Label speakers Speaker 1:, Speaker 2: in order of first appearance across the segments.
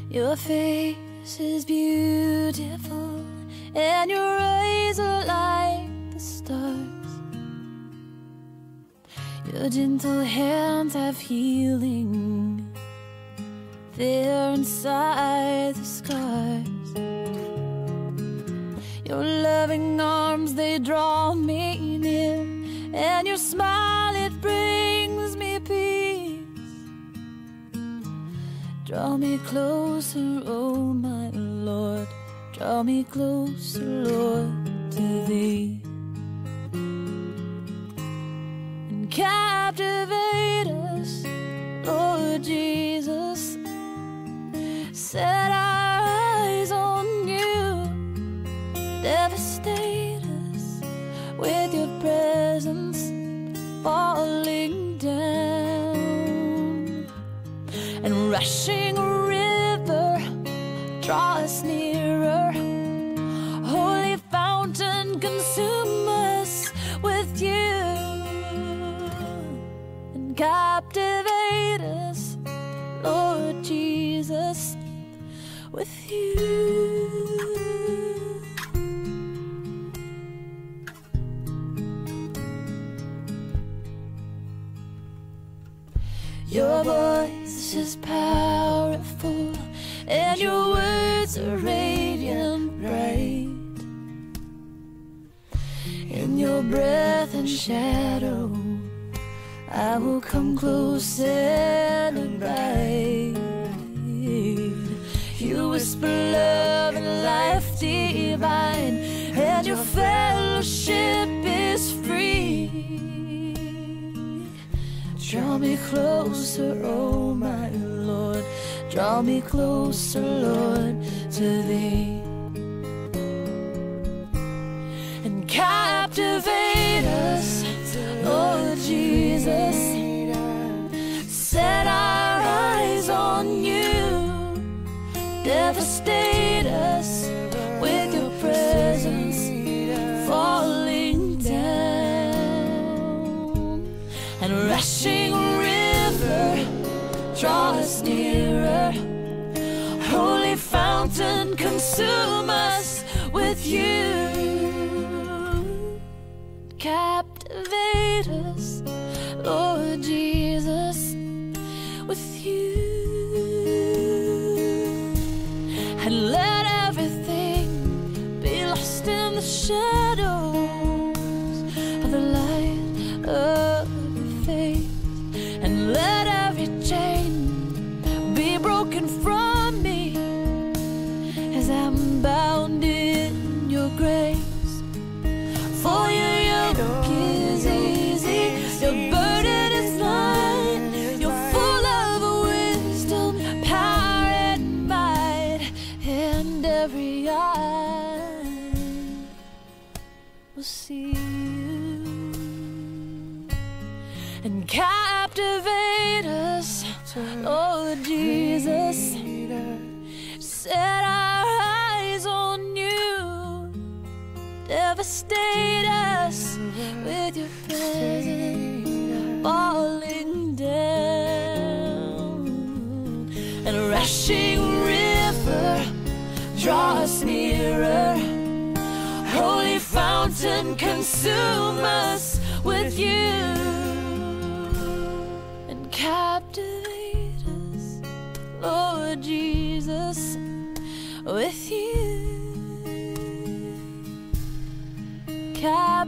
Speaker 1: Your face is beautiful, and your eyes are like the stars. Your gentle hands have healing there inside the scars. Your loving arms, they draw me near, and your smile, it brings me peace. Draw me closer, oh my Lord, draw me closer, Lord, to Thee, and captivate us, Lord Jesus. Set our eyes on You, devastate us with Your presence falling down, and rushing river, draw us nearer. Holy fountain, consume us with You, and captivate us, Lord Jesus, with You. Your voice is powerful, and Your words are radiant bright. In Your breath and shadow, I will come close and abide. You whisper love and life divine, and Your fellowship is free. Draw me closer, oh my Lord, draw me closer, Lord, to Thee, and captivate us, Lord Jesus. Set our eyes on You, devastate us with Your presence falling down, and rushing river, draw us nearer. Holy fountain, consume us with You, captivate us, Lord Jesus, with You, and let everything be lost in the shadows of the light of Your face, and let every chain be broken from me as I'm bound in Your grace. For Your yoke is easy, Your burden is light. You're full of wisdom, power and might, and every eye will see You, and captivate us, Lord Jesus. Set our eyes on You, devastate us with Your presence falling down, and rushing river, draw us nearer. Holy fountain, consume us with You, and captivate us, Lord Jesus, with You.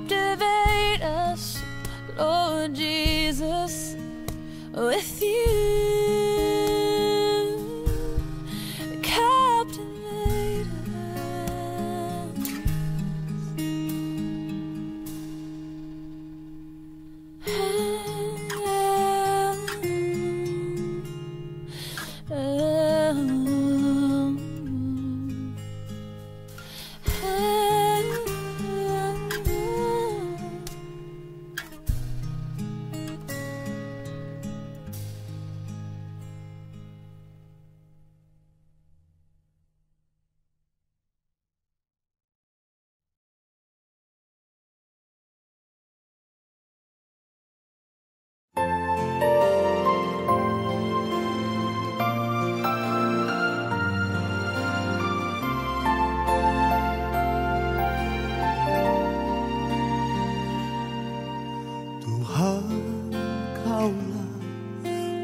Speaker 1: captivate us, Lord Jesus, with you. Captivate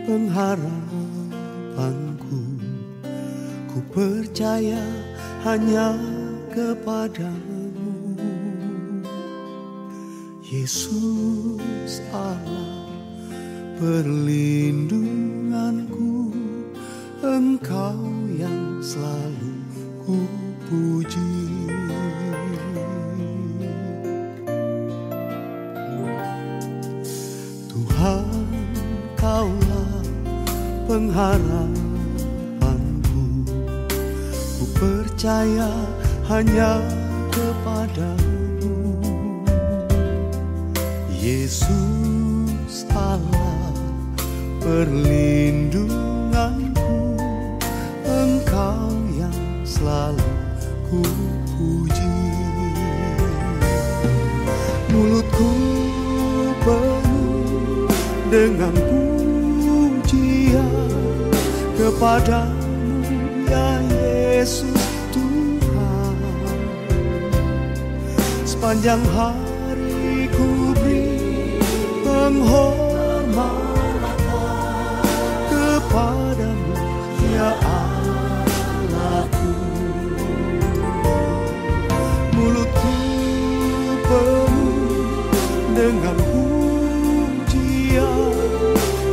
Speaker 2: pengharapanku, ku percaya hanya kepadamu. Yesus Allah perlindunganku, Engkau yang selalu ku puji. Tuhan, Kaulah pengharapanku, ku percaya hanya kepadamu. Yesus Allah perlindunganku, Engkau yang selalu ku puji. Mulutku penuh dengan kepadamu, ya Yesus Tuhan. Sepanjang hari ku beri penghormatan kepadamu, ya Allahku. Mulutku penuh dengan pujian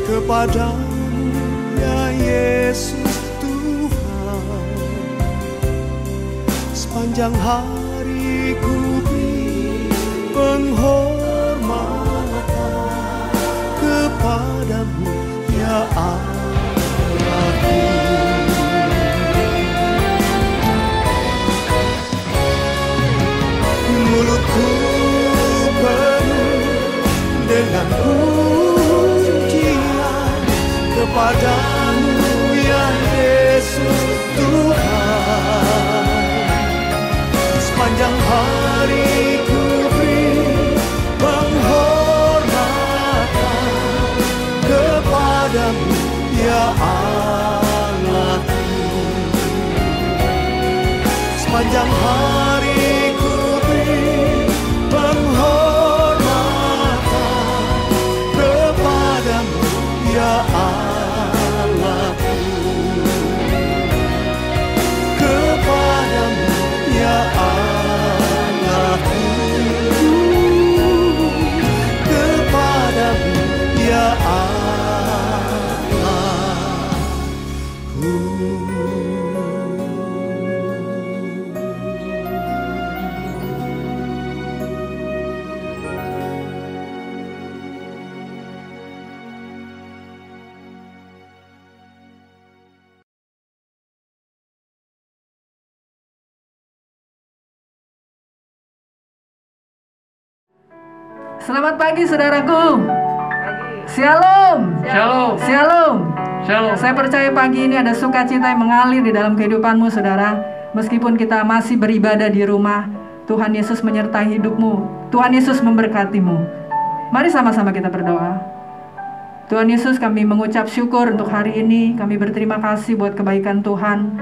Speaker 2: kepadamu, ya Yesus Tuhan. Sepanjang hari ku beri penghormatan kepadamu, ya Allahku. Mulutku penuh dengan pujian kepadamu, ya Yesus Tuhan. Sepanjang hari ku beri penghormatan kepadamu, ya Allahku. Sepanjang hari ku beri penghormatan kepadamu, ya Allahku. Kepadamu, ya Allahku. Kepadamu, ya Allahku.
Speaker 3: Selamat pagi saudaraku. Shalom.
Speaker 4: Shalom.
Speaker 3: Shalom.
Speaker 4: Shalom.
Speaker 3: Saya percaya pagi ini ada sukacita yang mengalir di dalam kehidupanmu saudara. Meskipun kita masih beribadah di rumah, Tuhan Yesus menyertai hidupmu. Tuhan Yesus memberkatimu. Mari sama-sama kita berdoa. Tuhan Yesus, kami mengucap syukur untuk hari ini. Kami berterima kasih buat kebaikan Tuhan.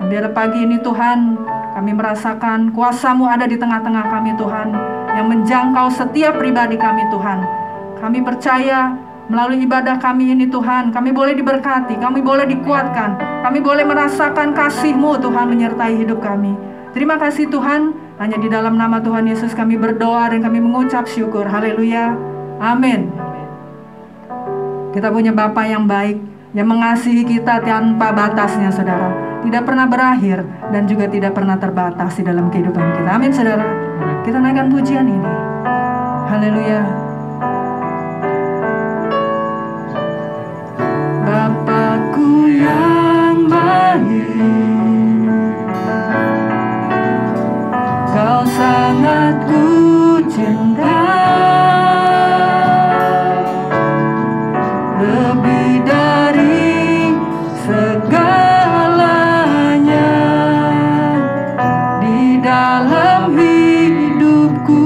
Speaker 3: Biar pagi ini Tuhan, kami merasakan kuasa-Mu ada di tengah-tengah kami Tuhan, yang menjangkau setiap pribadi kami Tuhan. Kami percaya melalui ibadah kami ini Tuhan, kami boleh diberkati, kami boleh dikuatkan, kami boleh merasakan kasih-Mu Tuhan menyertai hidup kami. Terima kasih Tuhan, Hanya di dalam nama Tuhan Yesus kami berdoa dan kami mengucap syukur. Haleluya. Amin. Kita punya Bapa yang baik, yang mengasihi kita tanpa batasnya, saudara. Tidak pernah berakhir dan juga tidak pernah terbatas di dalam kehidupan kita. Amin, saudara. Kita naikkan pujian ini. Haleluya. Bapakku yang baik, Kau sangat ku cinta, lebih dari segalanya di dalam hidupku.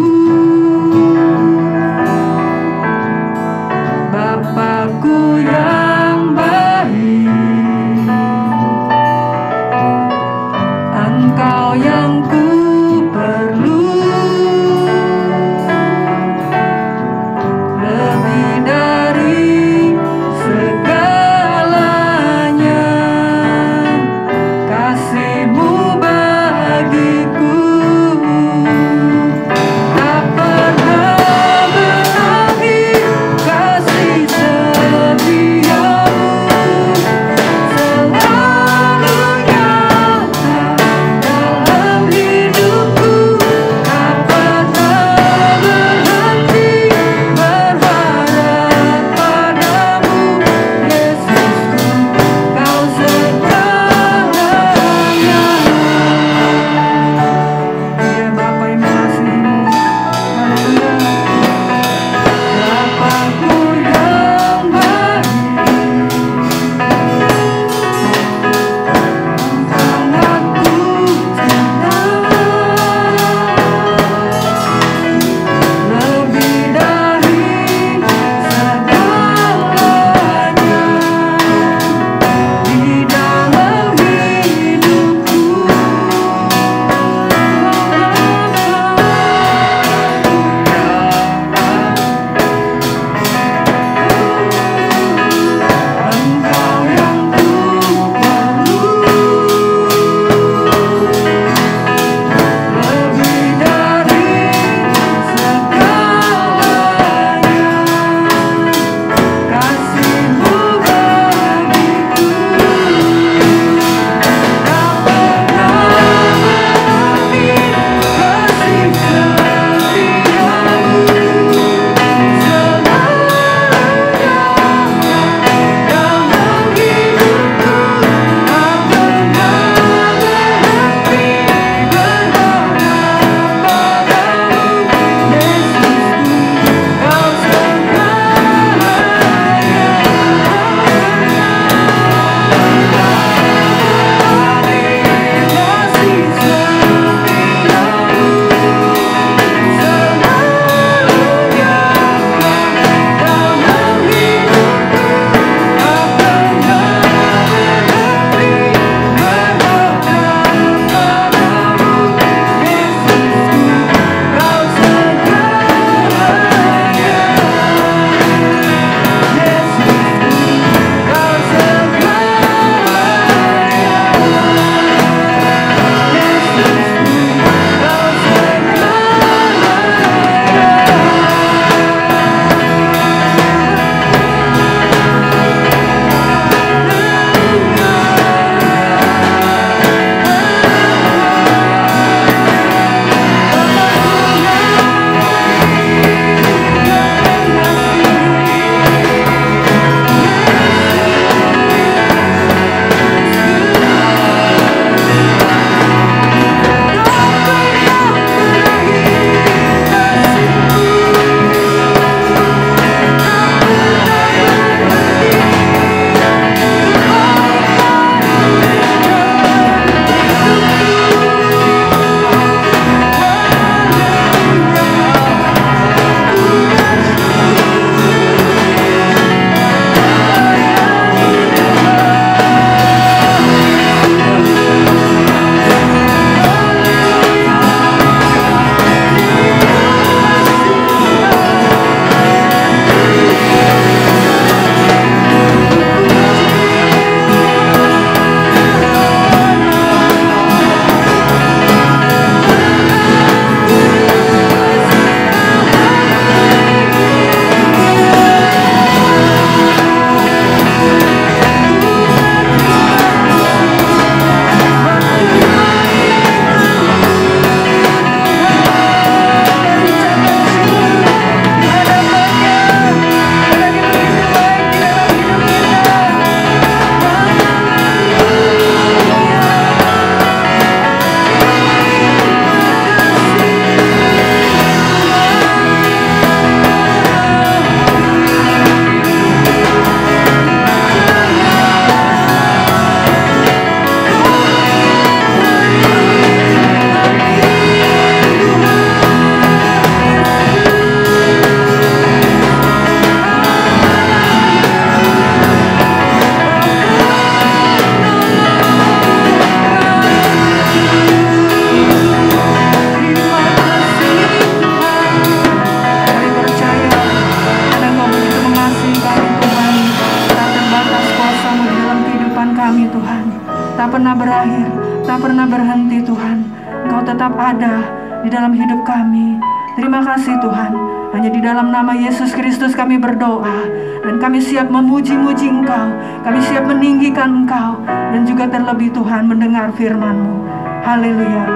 Speaker 3: tak pernah berhenti Tuhan. Engkau tetap ada di dalam hidup kami. Terima kasih Tuhan. Hanya di dalam nama Yesus Kristus kami berdoa. Dan kami siap memuji-muji Engkau. Kami siap meninggikan Engkau. Dan juga terlebih Tuhan mendengar firman-Mu. Haleluya.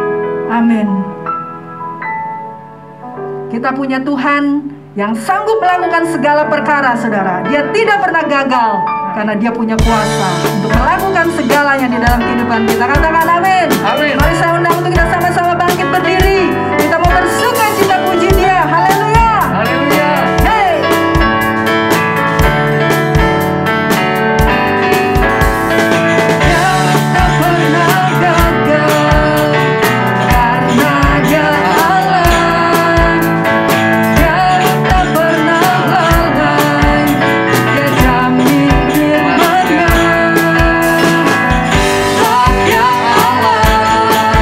Speaker 3: Amin. Kita punya Tuhan yang sanggup melakukan segala perkara, saudara. Dia tidak pernah gagal karena Dia punya kuasa untuk melakukan segalanya di dalam kehidupan kita. Katakan amin.
Speaker 2: Amin.
Speaker 3: Mari saya undang untuk kita sama-sama bangkit berdiri. Kita mau bersuka cita puji Dia. Haleluya.
Speaker 2: Haleluya.
Speaker 3: Hey. Dia tak pernah gagal karena Dia Allah. Dia tak pernah lalai. Dia jamin firman-Nya. Dia Allah.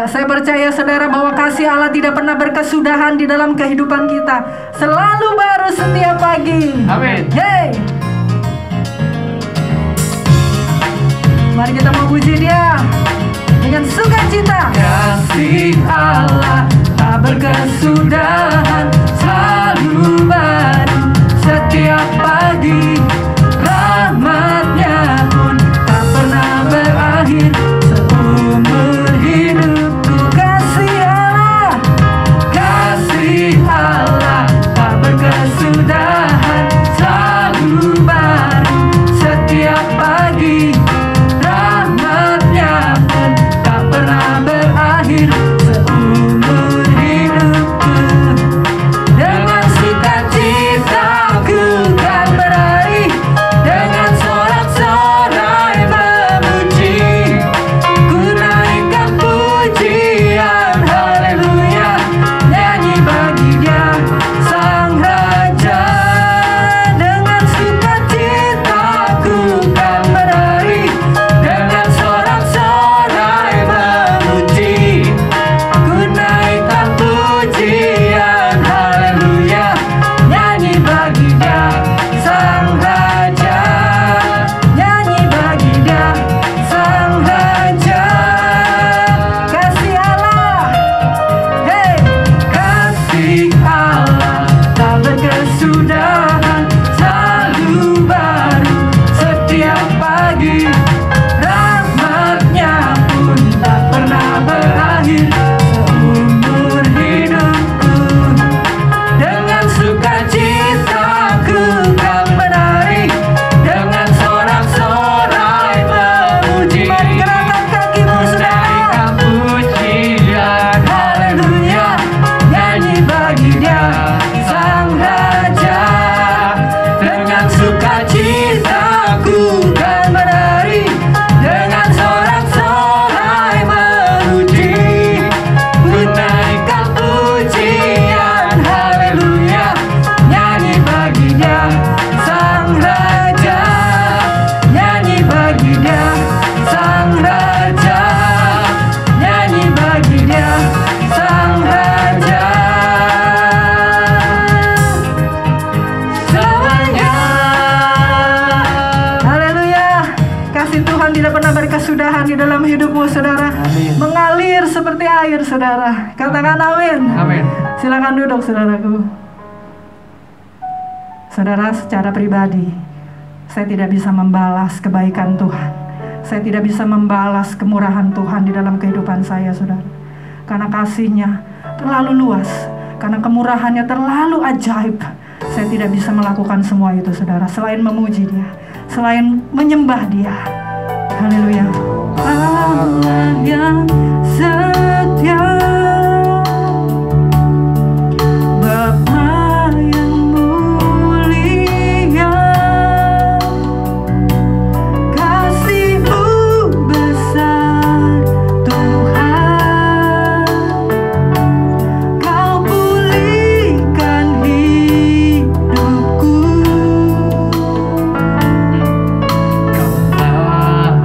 Speaker 3: Saya percaya saudara bahwa kasih Allah tidak pernah berkesudahan di dalam kehidupan kita. Selalu baru setiap pagi.
Speaker 2: Amin.
Speaker 3: Yeay. Mari kita memuji Dia dengan sukacita.
Speaker 2: Kasih Allah tak berkesudahan, selalu baru setiap pagi. Rahmat-Nya pun tak pernah berakhir seumur hidupku. Kasih Allah tak berkesudahan, selalu baru setiap pagi. Rahmat-Nya pun tak pernah berakhir seumur hidupku. Dengan sukacita ku kan berlari, dengan sorak-sorai memuji. Ku naikkan pujian, haleluya, nyanyi bagi Dia Sang Raja. Dengan sukacita ku kan berlari, dengan sorak-sorai memuji. Ku naikkan pujian, haleluya, nyanyi bagi Dia Sang Raja. Nyanyi bagi Dia Sang Raja. Kasih Allah, hey, kasih Allah tak berkesudahan, selalu baru setiap pagi. Rahmat-Nya pun tak pernah berakhir seumur hidupku. Dengan sukacita ku kan menari, dengan sorak-sorai memuji. Mari gerakkan kakimu saudara. Pujian, haleluya, nyanyi bagi Dia Sang Raja. Dengan sukacita ku kan menari, dengan sorak-sorai memuji. Ku naikkan pujian, haleluya, nyanyi bagi Dia Sang Raja. Nyanyi bagi Dia Sang Raja. Nyanyi bagi Dia Sang Raja. Semuanya. Haleluya. Kasih Tuhan tidak pernah berkesudahan di dalam hidupmu saudara. Amin.
Speaker 3: Mengalir seperti air saudara. Katakan amin.
Speaker 2: Amin.
Speaker 3: Silakan duduk saudaraku. Saudara, secara pribadi saya tidak bisa membalas kebaikan Tuhan. Saya tidak bisa membalas kemurahan Tuhan di dalam kehidupan saya saudara. Karena kasih-Nya terlalu luas, karena kemurahan-Nya terlalu ajaib. Saya tidak bisa melakukan semua itu saudara, selain memuji Dia, selain menyembah Dia. Haleluya. Allah yang setia, Bapa yang mulia, kasih-Mu besar Tuhan. Kau pulihkan hidupku. Kaulah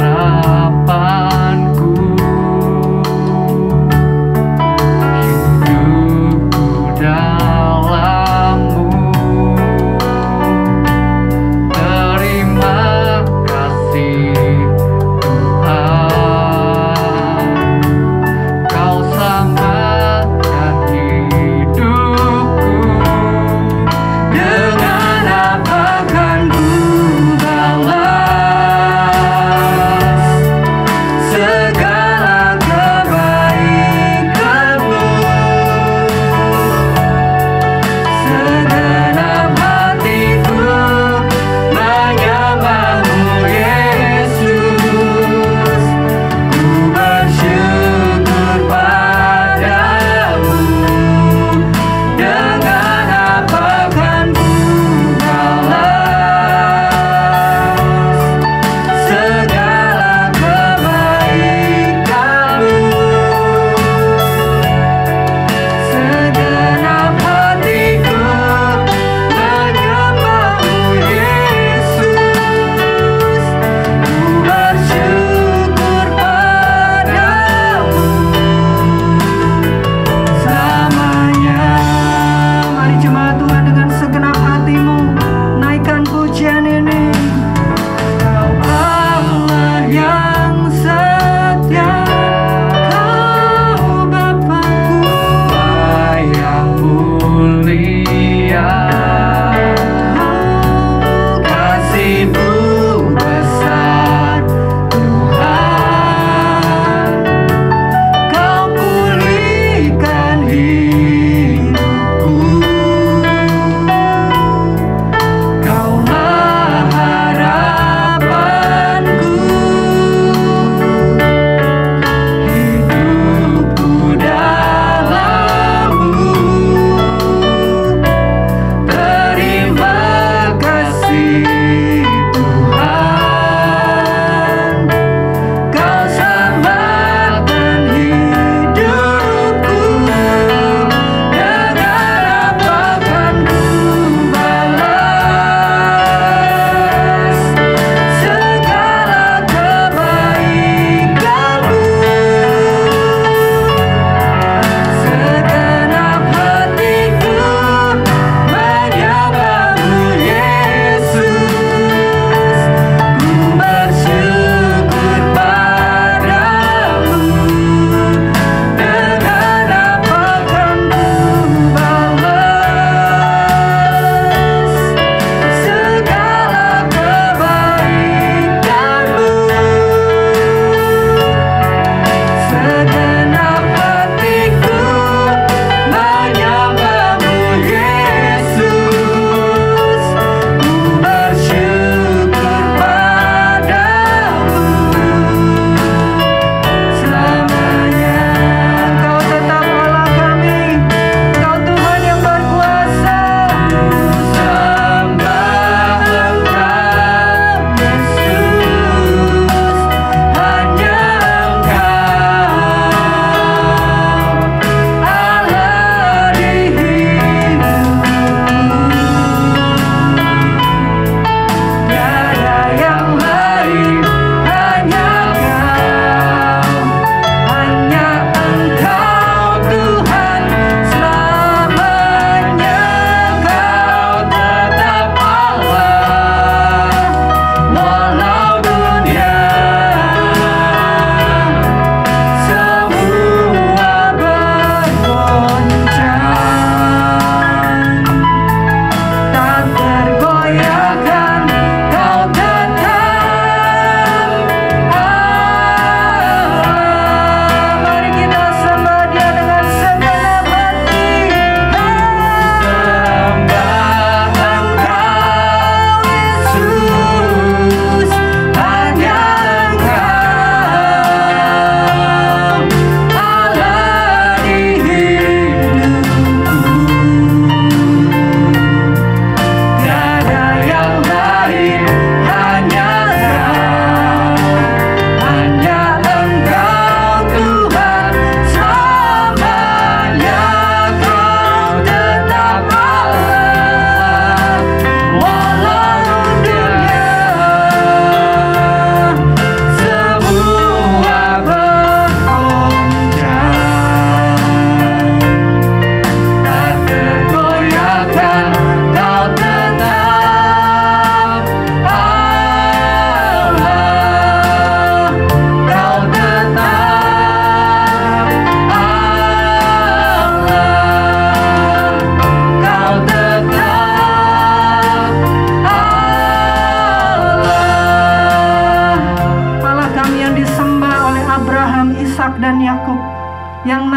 Speaker 3: harapanku.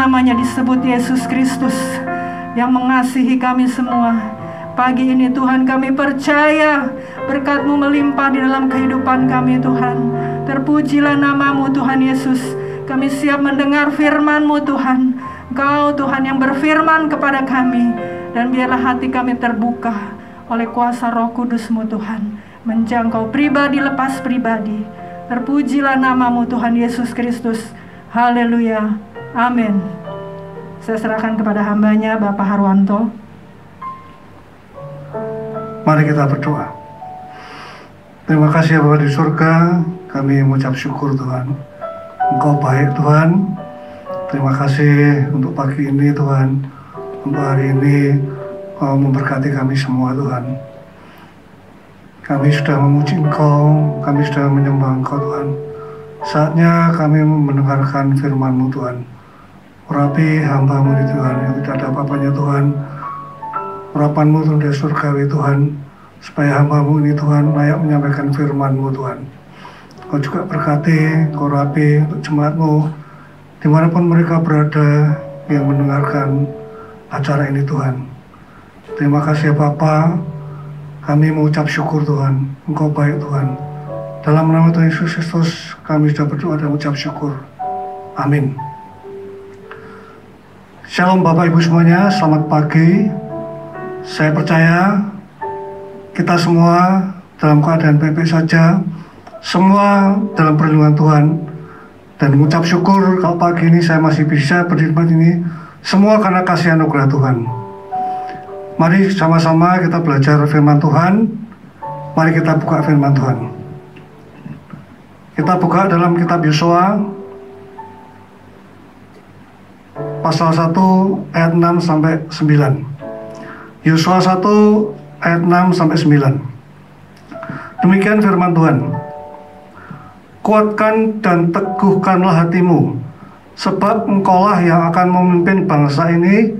Speaker 2: namanya disebut Yesus Kristus yang mengasihi kami semua. Pagi ini Tuhan, kami percaya berkat-Mu melimpah di dalam kehidupan kami Tuhan. Terpujilah nama-Mu Tuhan Yesus. Kami siap mendengar firman-Mu Tuhan. Engkau Tuhan yang berfirman kepada kami, dan biarlah hati kami terbuka oleh kuasa Roh Kudus-Mu Tuhan, menjangkau pribadi lepas pribadi. Terpujilah nama-Mu Tuhan Yesus Kristus. Haleluya. Amin. Saya serahkan kepada hambanya Bapak Harwanto.
Speaker 4: Mari kita berdoa. Terima kasih ya Bapa di surga, kami mengucap syukur Tuhan. Engkau baik Tuhan. Terima kasih untuk pagi ini Tuhan. Untuk hari ini Kau memberkati kami semua Tuhan. Kami sudah memuji Engkau, kami sudah menyembah Engkau Tuhan. Saatnya kami mendengarkan firman-Mu Tuhan. Urapi hamba-Mu di Tuhan yang tidak ada apa-apanya Tuhan. Urapan-Mu Tuhan dari surgawi Tuhan, supaya hamba-Mu ini Tuhan layak menyampaikan firman-Mu Tuhan. Kau juga berkati, Kau urapi untuk jemaat-Mu dimanapun mereka berada yang mendengarkan acara ini Tuhan. Terima kasih Bapa, kami mengucap syukur Tuhan. Engkau baik Tuhan. Dalam nama Tuhan Yesus Kristus kami sudah berdoa dan mengucap syukur. Amin. Shalom Bapak Ibu semuanya, selamat pagi. Saya percaya kita semua dalam keadaan baik-baik saja, semua dalam perlindungan Tuhan. Dan mengucap syukur kalau pagi ini saya masih bisa berdiri ini, semua karena kasih anugerah Tuhan. Mari sama-sama kita belajar firman Tuhan. Mari kita buka firman Tuhan. Kita buka dalam kitab Yosua pasal 1 ayat 6 sampai 9. Yosua 1 ayat 6 sampai 9. Demikian firman Tuhan. Kuatkan dan teguhkanlah hatimu, sebab engkaulah yang akan memimpin bangsa ini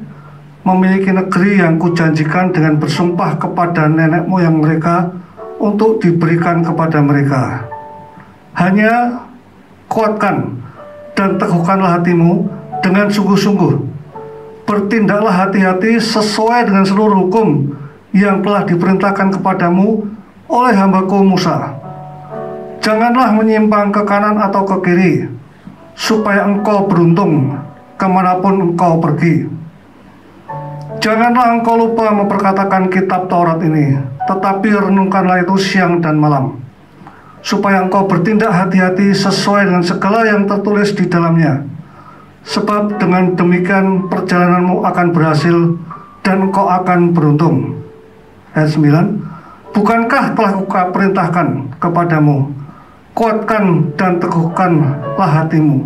Speaker 4: memiliki negeri yang kujanjikan dengan bersumpah kepada nenek moyang mereka untuk diberikan kepada mereka. Hanya kuatkan dan teguhkanlah hatimu dengan sungguh-sungguh. Bertindaklah hati-hati sesuai dengan seluruh hukum yang telah diperintahkan kepadamu oleh hambaku Musa. Janganlah menyimpang ke kanan atau ke kiri, supaya engkau beruntung kemanapun engkau pergi. Janganlah engkau lupa memperkatakan kitab Taurat ini, tetapi renungkanlah itu siang dan malam, supaya engkau bertindak hati-hati sesuai dengan segala yang tertulis di dalamnya. Sebab dengan demikian perjalananmu akan berhasil dan engkau akan beruntung. Ayat 9. Bukankah telah kuperintahkan kepadamu, kuatkan dan teguhkanlah hatimu.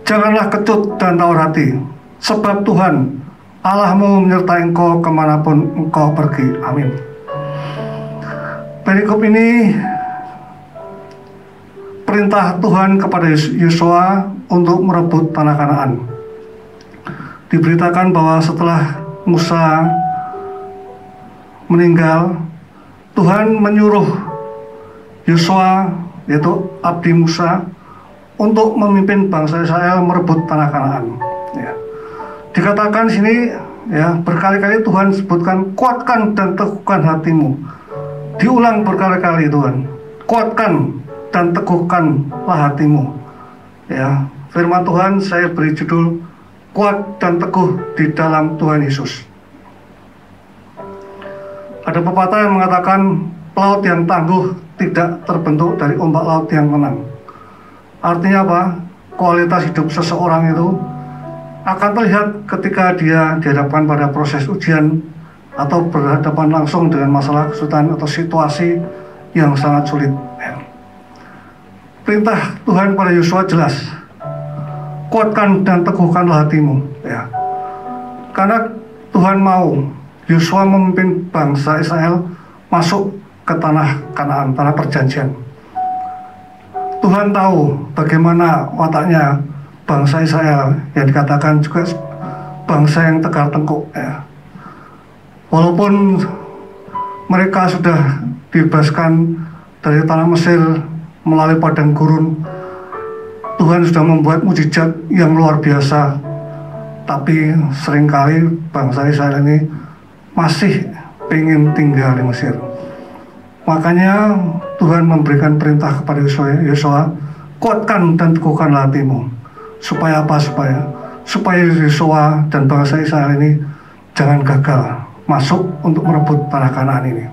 Speaker 4: Janganlah kecut dan tawar hati, sebab Tuhan Allahmu menyertai engkau kemanapun engkau pergi. Amin. Perikop ini perintah Tuhan kepada Yosua untuk merebut tanah Kanaan. Diberitakan bahwa setelah Musa meninggal, Tuhan menyuruh Yosua, yaitu abdi Musa, untuk memimpin bangsa Israel merebut tanah Kanaan. Ya. Dikatakan sini, ya, berkali-kali Tuhan sebutkan kuatkan dan teguhkan hatimu. Diulang berkali-kali Tuhan, kuatkan dan teguhkanlah hatimu. Ya, firman Tuhan saya beri judul kuat dan teguh di dalam Tuhan Yesus. Ada pepatah yang mengatakan pelaut yang tangguh tidak terbentuk dari ombak laut yang tenang. Artinya apa? Kualitas hidup seseorang itu akan terlihat ketika dia dihadapkan pada proses ujian atau berhadapan langsung dengan masalah kesulitan atau situasi yang sangat sulit. Perintah Tuhan pada Yosua jelas, kuatkan dan teguhkanlah hatimu. Ya. Karena Tuhan mau Yosua memimpin bangsa Israel masuk ke tanah Kanaan, tanah perjanjian. Tuhan tahu bagaimana wataknya bangsa Israel yang dikatakan juga bangsa yang tegar tengkuk. Ya. Walaupun mereka sudah dibebaskan dari tanah Mesir melalui padang gurun, Tuhan sudah membuat mujizat yang luar biasa tapi seringkali bangsa Israel ini masih ingin tinggal di Mesir. Makanya Tuhan memberikan perintah kepada Yosua, kuatkan dan teguhkanlah hatimu. Supaya apa? Supaya Yosua dan bangsa Israel ini jangan gagal masuk untuk merebut tanah Kanaan ini.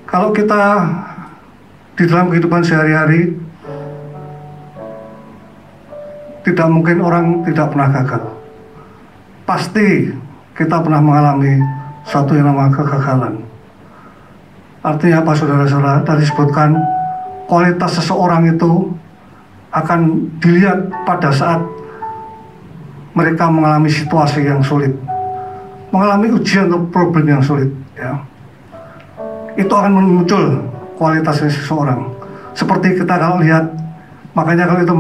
Speaker 4: Kalau kita di dalam kehidupan sehari-hari, tidak mungkin orang tidak pernah gagal. Pasti kita pernah mengalami satu yang namanya kegagalan. Artinya apa, saudara-saudara? Tadi disebutkan kualitas seseorang itu akan dilihat pada saat mereka mengalami situasi yang sulit, mengalami ujian atau problem yang sulit, ya. Itu akan muncul kualitasnya seseorang. Seperti kita kalau lihat, makanya kalau kita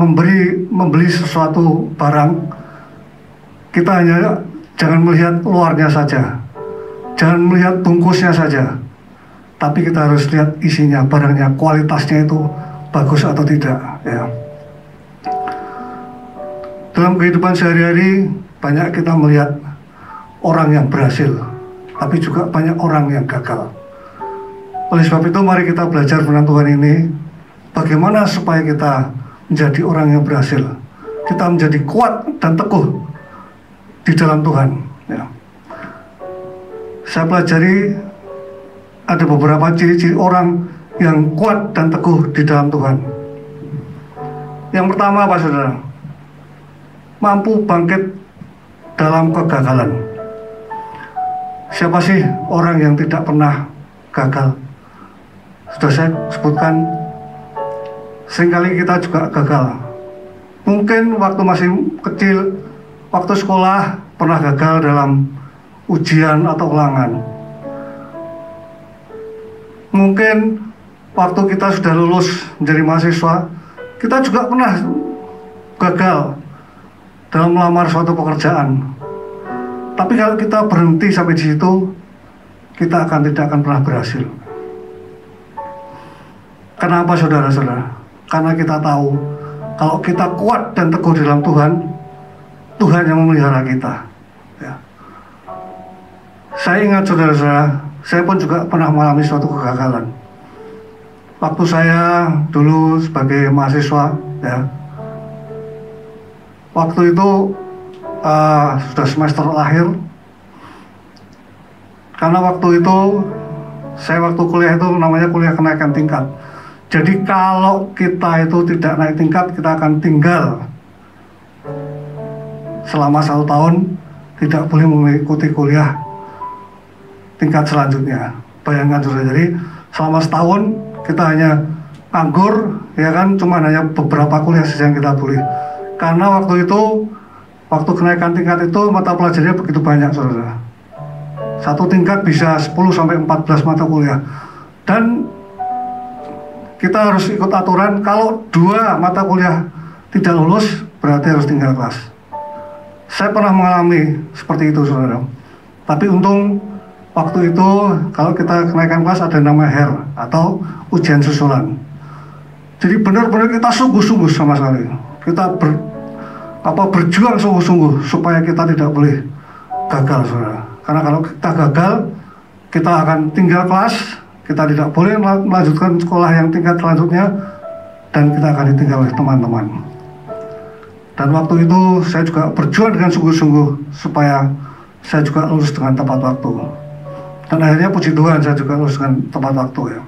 Speaker 4: membeli sesuatu barang, kita hanya jangan melihat luarnya saja, jangan melihat bungkusnya saja, tapi kita harus lihat isinya, barangnya, kualitasnya itu bagus atau tidak, ya. Dalam kehidupan sehari-hari banyak kita melihat orang yang berhasil, tapi juga banyak orang yang gagal. Oleh sebab itu mari kita belajar firman Tuhan ini, bagaimana supaya kita menjadi orang yang berhasil, kita menjadi kuat dan teguh di dalam Tuhan, ya. Saya pelajari ada beberapa ciri-ciri orang yang kuat dan teguh di dalam Tuhan. Yang pertama apa, saudara? Mampu bangkit dalam kegagalan. Siapa sih orang yang tidak pernah gagal? Sudah saya sebutkan, seringkali kita juga gagal. Mungkin waktu masih kecil, waktu sekolah pernah gagal dalam ujian atau ulangan. Mungkin waktu kita sudah lulus menjadi mahasiswa, kita juga pernah gagal dalam melamar suatu pekerjaan. Tapi kalau kita berhenti sampai di situ, kita tidak akan pernah berhasil. Kenapa, saudara-saudara? Karena kita tahu kalau kita kuat dan teguh di dalam Tuhan, Tuhan yang memelihara kita, ya. Saya ingat, saudara-saudara, saya pun juga pernah mengalami suatu kegagalan. Waktu saya dulu sebagai mahasiswa, ya, waktu itu sudah semester akhir. Karena waktu itu saya waktu kuliah itu namanya kuliah kenaikan tingkat. Jadi kalau kita itu tidak naik tingkat, kita akan tinggal selama 1 tahun, tidak boleh mengikuti kuliah tingkat selanjutnya. Bayangkan, saudara, jadi selama setahun kita hanya nganggur, ya kan, cuma hanya beberapa kuliah saja yang kita boleh. Karena waktu itu, waktu kenaikan tingkat itu mata pelajarannya begitu banyak, saudara. Satu tingkat bisa 10-14 mata kuliah. Dan kita harus ikut aturan, kalau 2 mata kuliah tidak lulus, berarti harus tinggal kelas. Saya pernah mengalami seperti itu, saudara. Tapi untung waktu itu, kalau kita kenaikan kelas ada nama HER atau ujian susulan. Jadi benar-benar kita sungguh-sungguh sama sekali. Kita berjuang sungguh-sungguh supaya kita tidak boleh gagal, saudara. Karena kalau kita gagal, kita akan tinggal kelas, kita tidak boleh melanjutkan sekolah yang tingkat selanjutnya, dan kita akan ditinggal oleh teman-teman. Dan waktu itu saya juga berjuang dengan sungguh-sungguh supaya saya juga lulus dengan tepat waktu. Dan akhirnya puji Tuhan saya juga lulus dengan tepat waktu, ya.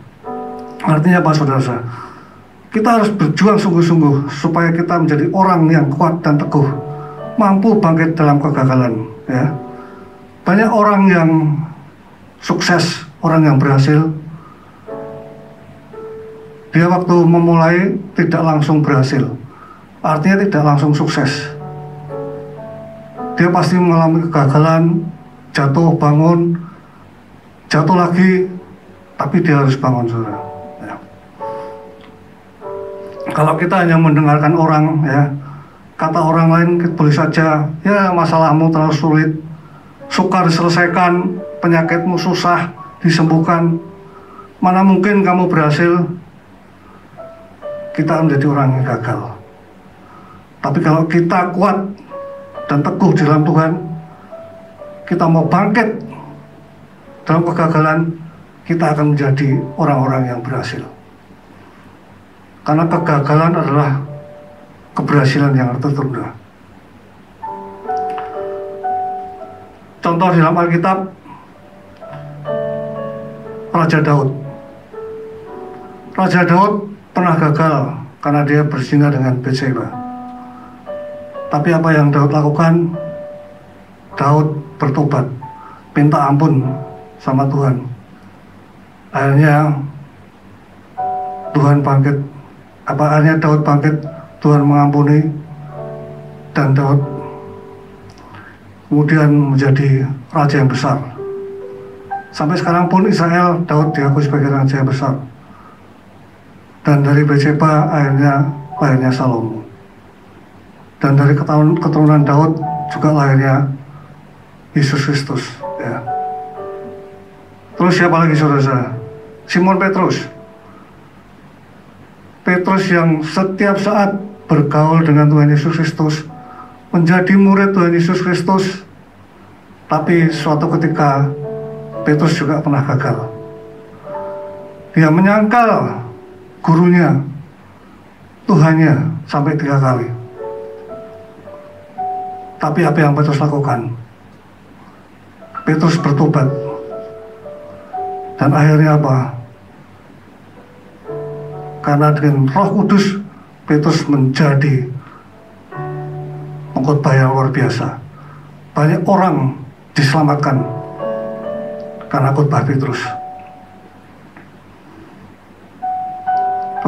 Speaker 4: Artinya apa, saudara? Kita harus berjuang sungguh-sungguh supaya kita menjadi orang yang kuat dan teguh, mampu bangkit dalam kegagalan, ya. Banyak orang yang sukses, orang yang berhasil, dia waktu memulai tidak langsung berhasil, artinya tidak langsung sukses. Dia pasti mengalami kegagalan, jatuh, bangun, jatuh lagi, tapi dia harus bangun, saudara. Ya. Kalau kita hanya mendengarkan orang, ya, kata orang lain boleh saja, ya masalahmu terlalu sulit, sukar diselesaikan, penyakitmu susah disembuhkan, mana mungkin kamu berhasil, kita menjadi orang yang gagal. Tapi kalau kita kuat dan teguh di dalam Tuhan, kita mau bangkit dalam kegagalan, kita akan menjadi orang-orang yang berhasil. Karena kegagalan adalah keberhasilan yang tertunda. Contoh di dalam Alkitab, Raja Daud. Raja Daud pernah gagal karena dia berzina dengan Bathsheba. Tapi apa yang Daud lakukan? Daud bertobat, minta ampun sama Tuhan. Akhirnya Daud bangkit, Tuhan mengampuni, dan Daud kemudian menjadi raja yang besar. Sampai sekarang pun Israel, Daud diakui sebagai raja yang besar. Dan dari Bathsheba lahirnya Salomo. Dan dari keturunan Daud juga lahirnya Yesus Kristus. Ya. Terus siapa lagi saudara? Simon Petrus. Petrus yang setiap saat bergaul dengan Tuhan Yesus Kristus, menjadi murid Tuhan Yesus Kristus. Tapi suatu ketika Petrus juga pernah gagal. Dia menyangkal gurunya, Tuhannya, sampai 3 kali. Tapi apa yang Petrus lakukan? Petrus bertobat. Dan akhirnya apa? Karena dengan Roh Kudus, Petrus menjadi pengkhotbah yang luar biasa. Banyak orang diselamatkan karena khotbah Petrus.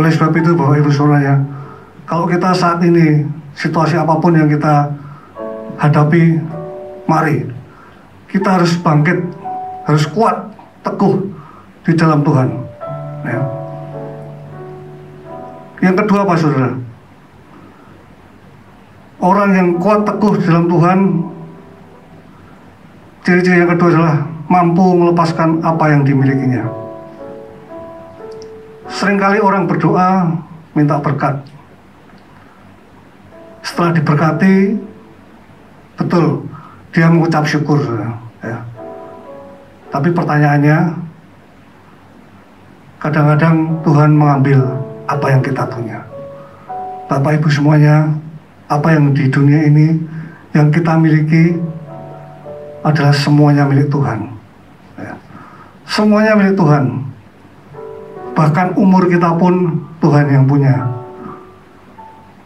Speaker 4: Oleh sebab itu Bapak Ibu Saudara, kalau kita saat ini situasi apapun yang kita hadapi, mari kita harus bangkit, harus kuat, teguh di dalam Tuhan. Ya. Yang kedua apa saudara? Orang yang kuat, teguh di dalam Tuhan, ciri-ciri yang kedua adalah mampu melepaskan apa yang dimilikinya. Seringkali orang berdoa minta berkat. Setelah diberkati, betul, dia mengucap syukur, ya. Tapi pertanyaannya, kadang-kadang Tuhan mengambil apa yang kita punya. Bapak Ibu semuanya, apa yang di dunia ini yang kita miliki adalah semuanya milik Tuhan, ya. Semuanya milik Tuhan. Bahkan umur kita pun Tuhan yang punya.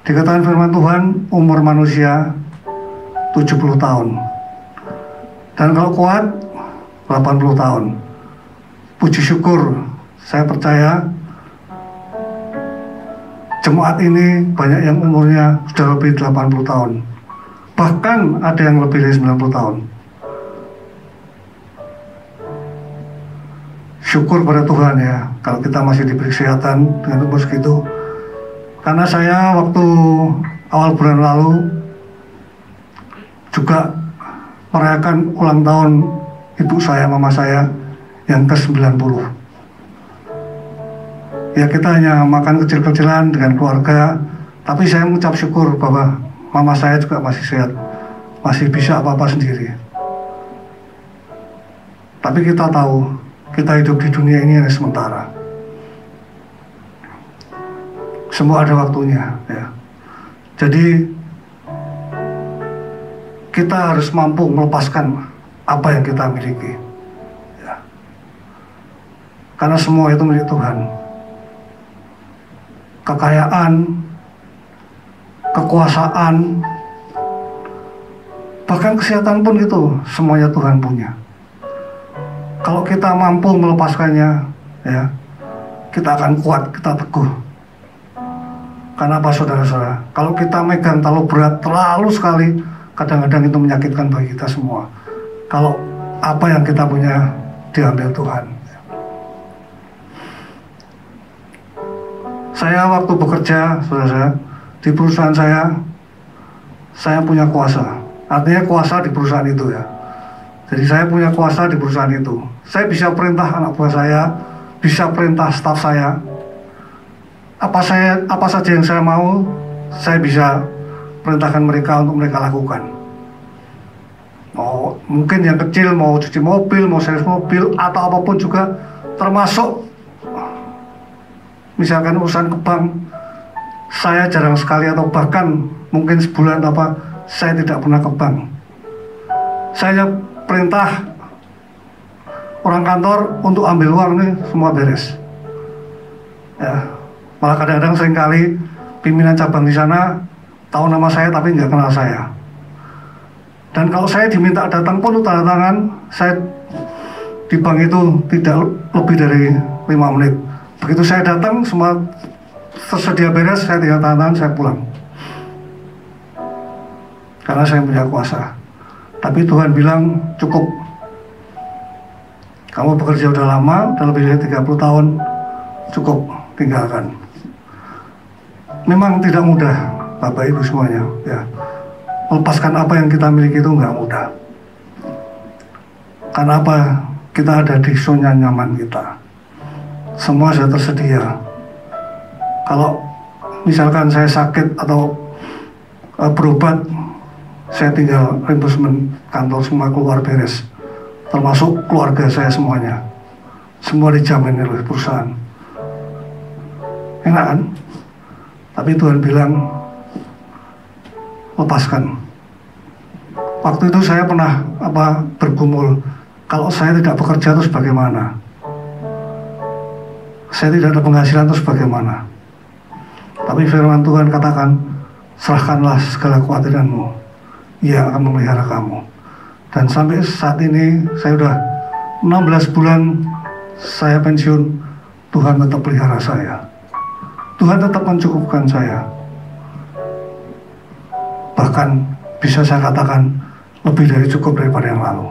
Speaker 4: Dikatakan firman Tuhan, umur manusia 70 tahun. Dan kalau kuat 80 tahun. Puji syukur, saya percaya jemaat ini banyak yang umurnya sudah lebih 80 tahun. Bahkan ada yang lebih dari 90 tahun. Syukur pada Tuhan ya, kalau kita masih diberi kesehatan dengan umur segitu. Karena saya waktu awal bulan lalu juga merayakan ulang tahun ibu saya, mama saya yang ke-90. Ya kita hanya makan kecil-kecilan dengan keluarga, tapi saya mengucap syukur bahwa mama saya juga masih sehat, masih bisa apa-apa sendiri. Tapi kita tahu, kita hidup di dunia ini hanya sementara. Semua ada waktunya, ya. Jadi kita harus mampu melepaskan apa yang kita miliki, ya. Karena semua itu milik Tuhan. Kekayaan, kekuasaan, bahkan kesehatan pun itu semuanya Tuhan punya. Kalau kita mampu melepaskannya, ya, kita akan kuat, kita teguh. Karena apa saudara-saudara? Kalau kita megang terlalu berat, terlalu sekali, kadang-kadang itu menyakitkan bagi kita semua. Kalau apa yang kita punya diambil Tuhan. Saya waktu bekerja, saudara, di perusahaan saya punya kuasa. Artinya kuasa di perusahaan itu ya. Jadi saya punya kuasa di perusahaan itu. Saya bisa perintah anak buah saya, bisa perintah staf saya. Apa saja yang saya mau, saya bisa perintahkan mereka untuk mereka lakukan. Mungkin yang kecil, mau cuci mobil, mau servis mobil, atau apapun juga, termasuk misalkan urusan ke bank. Saya jarang sekali atau bahkan mungkin sebulan saya tidak pernah ke bank. Saya perintah orang kantor untuk ambil uang nih, semua beres. Ya, malah kadang-kadang seringkali pimpinan cabang di sana tahu nama saya tapi nggak kenal saya. Dan kalau saya diminta datang pun untuk tanda tangan, saya di bank itu tidak lebih dari 5 menit. Begitu saya datang, semua tersedia beres, saya tinggal tanda tangan, saya pulang. Karena saya punya kuasa. Tapi Tuhan bilang, cukup. Kamu bekerja udah lama, udah lebih dari 30 tahun, cukup, tinggalkan. Memang tidak mudah, Bapak Ibu semuanya, ya. Melepaskan apa yang kita miliki itu nggak mudah. Karena apa? Kita ada di zona nyaman kita. Semua sudah tersedia. Kalau misalkan saya sakit atau berobat, saya tinggal reimbursement kantor semua keluar beres. Termasuk keluarga saya semuanya. Semua dijamin oleh perusahaan. Enak kan? Tapi Tuhan bilang, lepaskan. Waktu itu saya pernah bergumul, kalau saya tidak bekerja terus bagaimana? Saya tidak ada penghasilan terus bagaimana? Tapi firman Tuhan katakan, serahkanlah segala kekhawatiranmu, Ia akan memelihara kamu. Dan sampai saat ini saya sudah 16 bulan saya pensiun, Tuhan tetap pelihara saya. Tuhan tetap mencukupkan saya. Bahkan bisa saya katakan lebih dari cukup daripada yang lalu.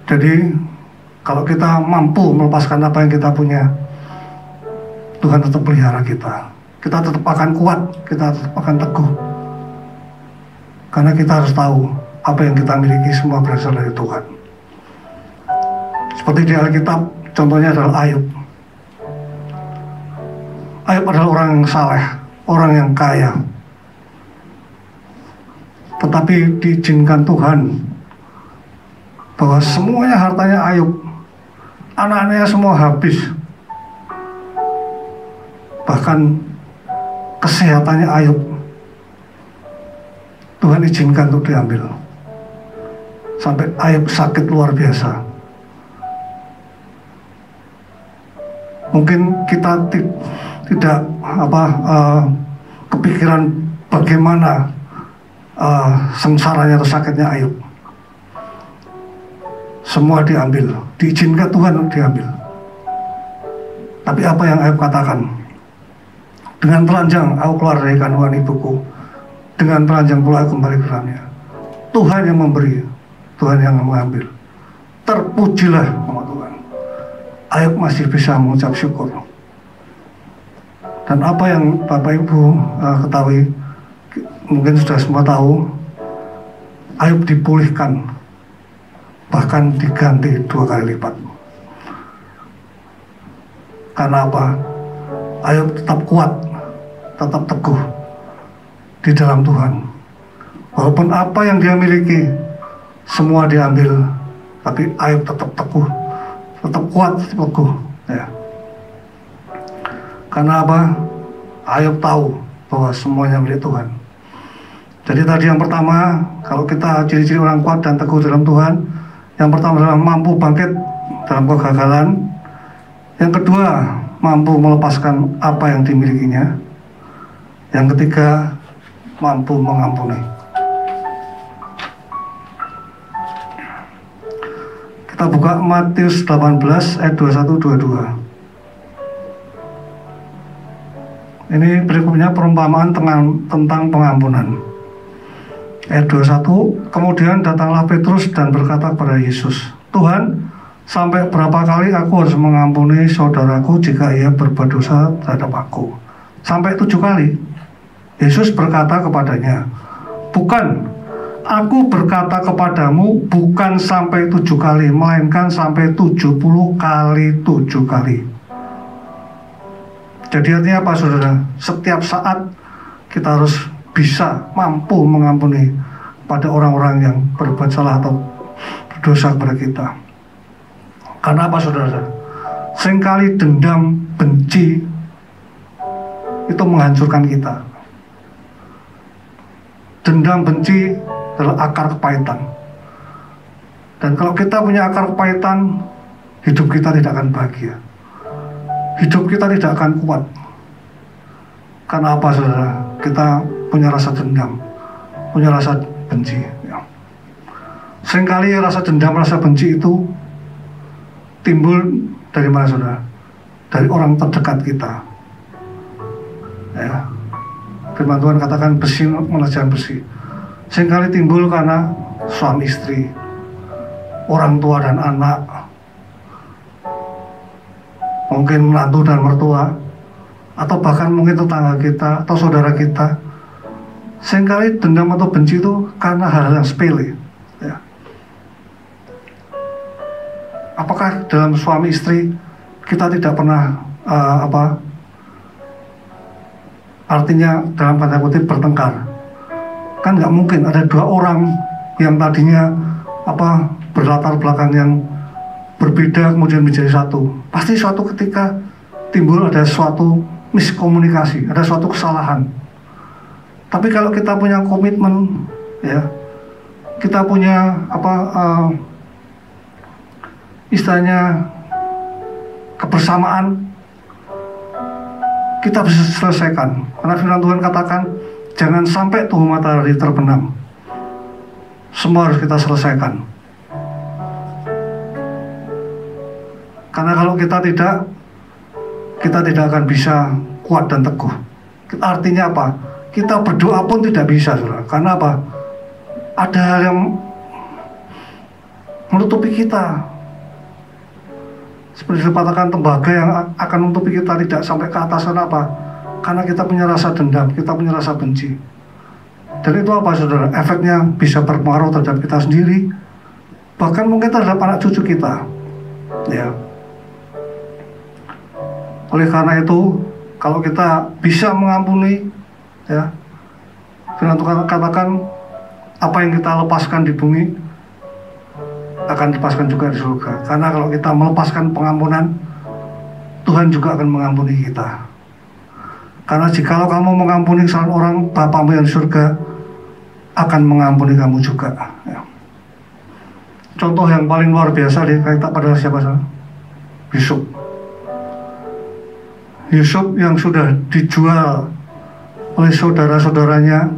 Speaker 4: Jadi kalau kita mampu melepaskan apa yang kita punya, Tuhan tetap pelihara kita. Kita tetap akan kuat, kita tetap akan teguh. Karena kita harus tahu apa yang kita miliki semua berasal dari Tuhan. Seperti di Alkitab, contohnya adalah Ayub. Ayub adalah orang yang saleh, orang yang kaya. Tetapi diizinkan Tuhan bahwa semuanya hartanya Ayub, anak-anaknya semua habis. Bahkan kesehatannya Ayub, Tuhan izinkan untuk diambil. Sampai Ayub sakit luar biasa. Mungkin kita tidak kepikiran bagaimana sengsaranya atau sakitnya Ayub. Semua diambil, diizinkan Tuhan untuk diambil. Tapi apa yang Ayub katakan? Dengan telanjang aku keluar dari kandungan ibuku, dengan telanjang pula aku kembali ke dalamnya. Tuhan yang memberi, Tuhan yang mengambil. Terpujilah nama Tuhan. Ayub masih bisa mengucap syukur. Dan apa yang Bapak Ibu ketahui, mungkin sudah semua tahu, Ayub dipulihkan, bahkan diganti 2 kali lipat. Karena apa? Ayub tetap kuat, tetap teguh di dalam Tuhan. Walaupun apa yang dia miliki semua diambil, tapi Ayub tetap teguh, tetap kuat, tetap teguh, ya. Karena apa? Ayub tahu bahwa semuanya milik Tuhan. Jadi tadi yang pertama, kalau kita ciri-ciri orang kuat dan teguh dalam Tuhan, yang pertama adalah mampu bangkit dalam kegagalan. Yang kedua, mampu melepaskan apa yang dimilikinya. Yang ketiga, mampu mengampuni. Kita buka Matius 18 ayat 21-22. Ini berikutnya perumpamaan tentang pengampunan. Ayat 21, kemudian datanglah Petrus dan berkata kepada Yesus, Tuhan, sampai berapa kali aku harus mengampuni saudaraku jika ia berbuat dosa terhadap aku? Sampai 7 kali. Yesus berkata kepadanya, bukan, aku berkata kepadamu, bukan sampai 7 kali, melainkan sampai 70 kali 7 kali. Jadi artinya apa, saudara? Setiap saat kita harus bisa mampu mengampuni pada orang-orang yang berbuat salah atau berdosa kepada kita. Karena apa saudara? Seringkali dendam, benci itu menghancurkan kita. Dendam, benci adalah akar kepahitan. Dan kalau kita punya akar kepahitan, hidup kita tidak akan bahagia. Hidup kita tidak akan kuat. Karena apa saudara? Kita punya rasa dendam, punya rasa benci. Seringkali rasa dendam, rasa benci itu timbul dari mana saudara? Dari orang terdekat kita. Ya. Firman Tuhan katakan besi menajam besi. Seringkali timbul karena suami istri, orang tua dan anak, mungkin menantu dan mertua, atau bahkan mungkin tetangga kita atau saudara kita. Seringkali dendam atau benci itu karena hal-hal yang sepele. Ya. Apakah dalam suami istri kita tidak pernah artinya dalam tanda kutip bertengkar? Kan nggak mungkin ada dua orang yang tadinya berlatar belakang yang berbeda kemudian menjadi satu. Pasti suatu ketika timbul ada suatu miskomunikasi, ada suatu kesalahan. Tapi kalau kita punya komitmen, ya, kita punya istilahnya kebersamaan, kita bisa selesaikan. Karena firman Tuhan katakan jangan sampai tubuh matahari terbenam. Semua harus kita selesaikan. Karena kalau kita tidak akan bisa kuat dan teguh. Artinya apa? Kita berdoa pun tidak bisa, saudara. Karena apa? Ada hal yang menutupi kita. Seperti dikatakan tembaga yang akan menutupi kita tidak sampai ke atas. Kenapa? Karena kita punya rasa dendam, kita punya rasa benci. Dan itu apa saudara? Efeknya bisa berpengaruh terhadap kita sendiri, bahkan mungkin terhadap anak cucu kita. Ya. Oleh karena itu, kalau kita bisa mengampuni, ya, firman Tuhan katakan apa yang kita lepaskan di bumi akan dilepaskan juga di surga. Karena kalau kita melepaskan pengampunan, Tuhan juga akan mengampuni kita. Karena jikalau kamu mengampuni kesalahan orang, Bapamu yang di surga akan mengampuni kamu juga. Ya. Contoh yang paling luar biasa dikaitan pada siapa saja? Yusuf. Yusuf yang sudah dijual oleh saudara-saudaranya,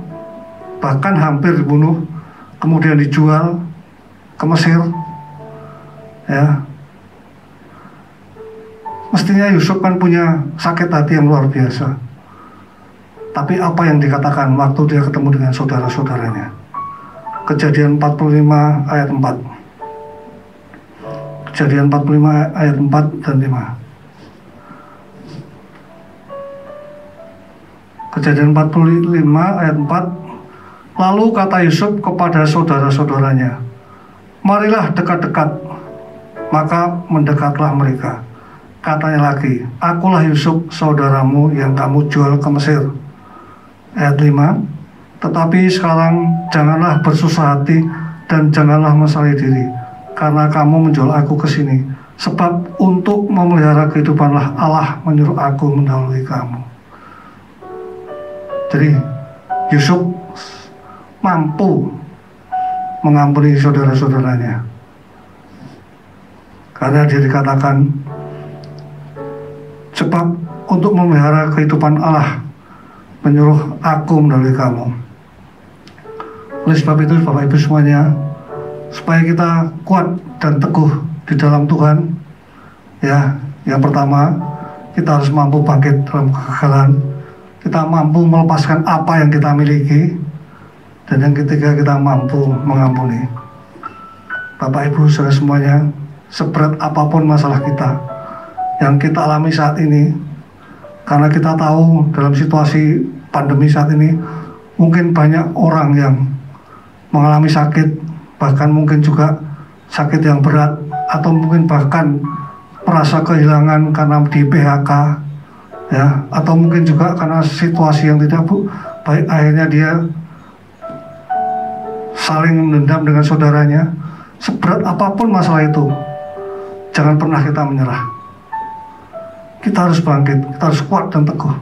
Speaker 4: bahkan hampir dibunuh, kemudian dijual ke Mesir. Ya. Mestinya Yusuf kan punya sakit hati yang luar biasa. Tapi apa yang dikatakan waktu dia ketemu dengan saudara-saudaranya? Kejadian 45 ayat 4. Kejadian 45 ayat 4 dan 5. Kejadian 45 ayat 4. Lalu kata Yusuf kepada saudara-saudaranya, marilah dekat-dekat. Maka mendekatlah mereka. Katanya lagi, akulah Yusuf saudaramu yang kamu jual ke Mesir. Ayat 5. Tetapi sekarang janganlah bersusah hati dan janganlah menyesali diri, karena kamu menjual aku ke sini. Sebab untuk memelihara kehidupanlah Allah menyuruh aku mendahului kamu. Jadi Yusuf mampu mengampuni saudara-saudaranya, karena dia dikatakan sebab untuk memelihara kehidupan Allah menyuruh aku mendahului kamu. Oleh sebab itu Bapak Ibu semuanya, supaya kita kuat dan teguh di dalam Tuhan, ya, yang pertama kita harus mampu bangkit dalam kegagalan. Kita mampu melepaskan apa yang kita miliki. Dan yang ketiga, kita mampu mengampuni. Bapak Ibu saudara semuanya, seberat apapun masalah kita yang kita alami saat ini, karena kita tahu dalam situasi pandemi saat ini mungkin banyak orang yang mengalami sakit, bahkan mungkin juga sakit yang berat, atau mungkin bahkan merasa kehilangan karena di PHK, ya, atau mungkin juga karena situasi yang tidak baik akhirnya dia saling mendendam dengan saudaranya, seberat apapun masalah itu, jangan pernah kita menyerah. Kita harus bangkit, kita harus kuat dan teguh.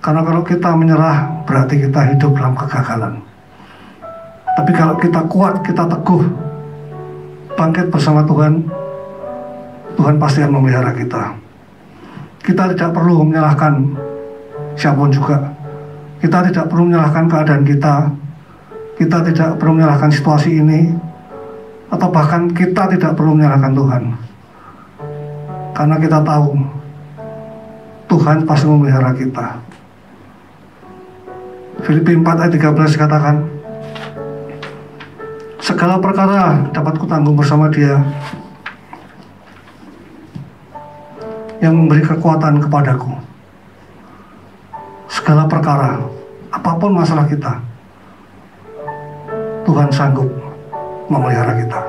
Speaker 4: Karena kalau kita menyerah, berarti kita hidup dalam kegagalan. Tapi kalau kita kuat, kita teguh, bangkit bersama Tuhan, Tuhan pasti akan memelihara kita. Kita tidak perlu menyalahkan siapapun juga. Kita tidak perlu menyalahkan keadaan kita. Kita tidak perlu menyalahkan situasi ini, atau bahkan kita tidak perlu menyalahkan Tuhan. Karena kita tahu Tuhan pasti memelihara kita. Filipi 4 ayat 13 katakan, segala perkara dapat kutanggung bersama Dia yang memberi kekuatan kepadaku. Segala perkara, apapun masalah kita, Tuhan sanggup memelihara kita.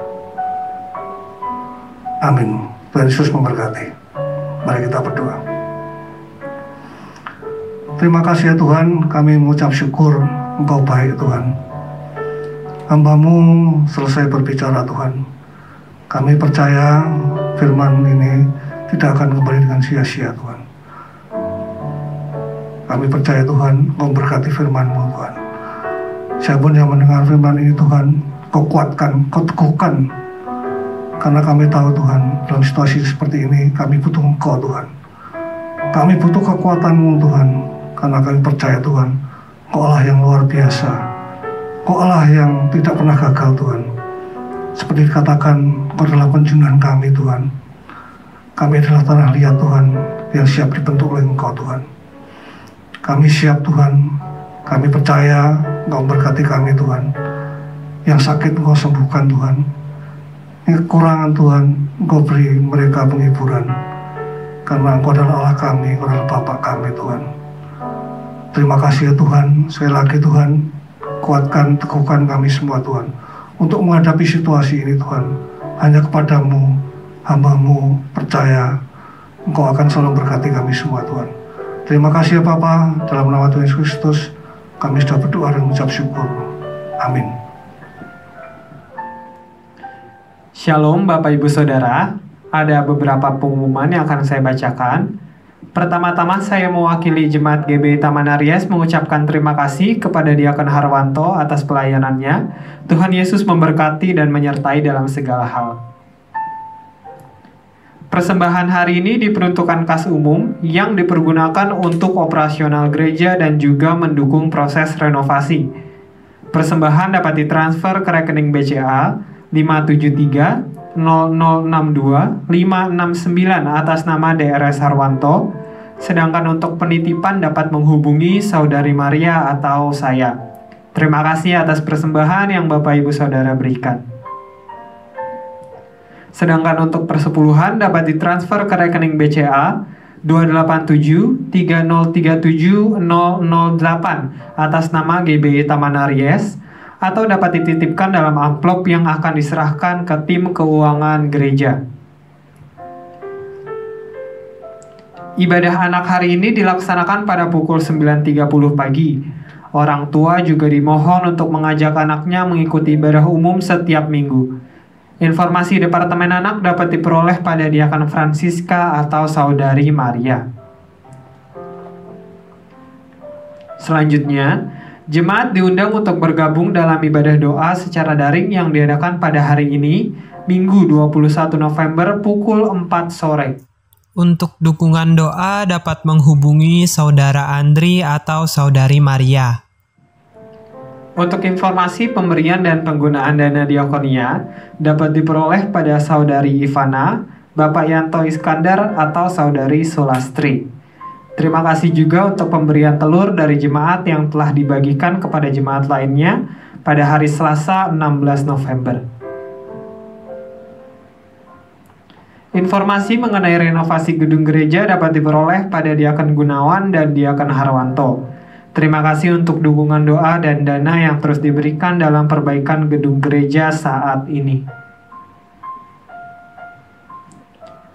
Speaker 4: Amin. Tuhan Yesus memberkati. Mari kita berdoa. Terima kasih ya Tuhan, kami mengucap syukur Engkau baik Tuhan. Hamba-Mu selesai berbicara Tuhan. Kami percaya firman ini tidak akan kembali dengan sia-sia Tuhan. Kami percaya Tuhan, Engkau memberkati firman-Mu Tuhan. Siapapun yang mendengar firman ini Tuhan, Kau kuatkan, Kau teguhkan. Karena kami tahu Tuhan, dalam situasi seperti ini kami butuh Engkau Tuhan. Kami butuh kekuatan-Mu Tuhan. Karena kami percaya Tuhan, Engkau Allah yang luar biasa, Engkau Allah yang tidak pernah gagal Tuhan. Seperti dikatakan, Engkau adalah penjunan kami Tuhan. Kami adalah tanah liat Tuhan, yang siap dibentuk oleh Engkau Tuhan. Kami siap Tuhan. Kami percaya Engkau memberkati kami Tuhan. Yang sakit Engkau sembuhkan Tuhan. Yang kekurangan Tuhan, Engkau beri mereka penghiburan. Karena Engkau adalah Allah kami, Engkau adalah Bapa kami Tuhan. Terima kasih ya Tuhan. Sekali lagi Tuhan, kuatkan, teguhkan kami semua Tuhan. Untuk menghadapi situasi ini Tuhan, hanya kepadamu, hamba-Mu percaya Engkau akan selalu memberkati kami semua Tuhan. Terima kasih ya Bapa, dalam nama Tuhan Yesus Kristus kami sudah berdoa dan mengucap syukur. Amin.
Speaker 5: Shalom Bapak Ibu Saudara, ada beberapa pengumuman yang akan saya bacakan. Pertama-tama saya mewakili Jemaat GBI Taman Aries mengucapkan terima kasih kepada Diakon Harwanto atas pelayanannya. Tuhan Yesus memberkati dan menyertai dalam segala hal. Persembahan hari ini diperuntukkan kas umum yang dipergunakan untuk operasional gereja dan juga mendukung proses renovasi. Persembahan dapat ditransfer ke rekening BCA 573 0062 569 atas nama DRS Harwanto. Sedangkan untuk penitipan dapat menghubungi Saudari Maria atau saya. Terima kasih atas persembahan yang Bapak Ibu Saudara berikan. Sedangkan untuk persepuluhan dapat ditransfer ke rekening BCA 287 3037 008 atas nama GBI Taman Aries, atau dapat dititipkan dalam amplop yang akan diserahkan ke tim keuangan gereja. Ibadah anak hari ini dilaksanakan pada pukul 9.30 pagi. Orang tua juga dimohon untuk mengajak anaknya mengikuti ibadah umum setiap minggu. Informasi Departemen Anak dapat diperoleh pada Diakon Francisca atau Saudari Maria. Selanjutnya, jemaat diundang untuk bergabung dalam ibadah doa secara daring yang diadakan pada hari ini, Minggu 21 November pukul 4 sore.
Speaker 6: Untuk dukungan doa dapat menghubungi Saudara Andri atau Saudari Maria.
Speaker 5: Untuk informasi pemberian dan penggunaan dana diakonia dapat diperoleh pada Saudari Ivana, Bapak Yanto Iskandar atau Saudari Sulastri. Terima kasih juga untuk pemberian telur dari jemaat yang telah dibagikan kepada jemaat lainnya pada hari Selasa 16 November. Informasi mengenai renovasi gedung gereja dapat diperoleh pada Diakon Gunawan dan Diakon Harwanto. Terima kasih untuk dukungan doa dan dana yang terus diberikan dalam perbaikan gedung gereja saat ini.